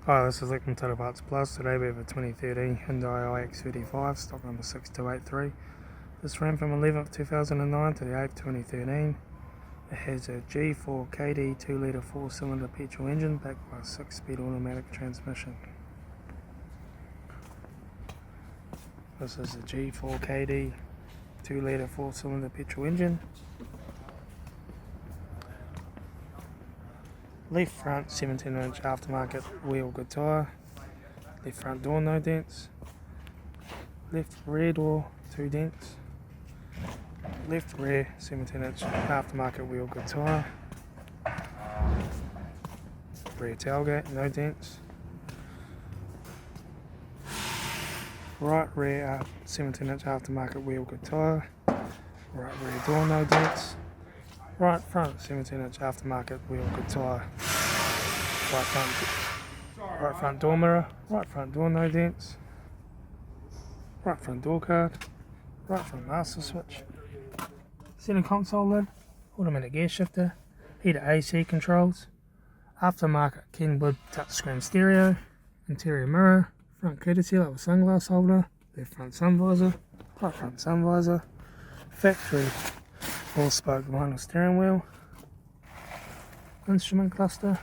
Hi, this is Lickman Total Parts Plus. Today we have a 2013 Hyundai ix35, stock number 6283. This ran from 11th 2009 to the 8th 2013. It has a G4KD 2-litre 4-cylinder petrol engine backed by a 6-speed automatic transmission. This is the G4KD 2-litre 4-cylinder petrol engine. Left front 17-inch aftermarket wheel good tyre. Left front door no dents. Left rear door 2 dents. Left rear 17-inch aftermarket wheel good tyre. Rear tailgate no dents. Right rear 17-inch aftermarket wheel good tyre. Right rear door no dents. Right front 17-inch aftermarket wheel good tyre. Right front door mirror. Right front door no dents. Right front door card. Right front master switch. Center console lid. Automatic gear shifter. Heated AC controls. Aftermarket Kenwood touchscreen stereo. Interior mirror. Front courtesy light with sunglass holder. Left front sun visor. Right front sun visor. Factory 4-spoke vinyl steering wheel. Instrument cluster.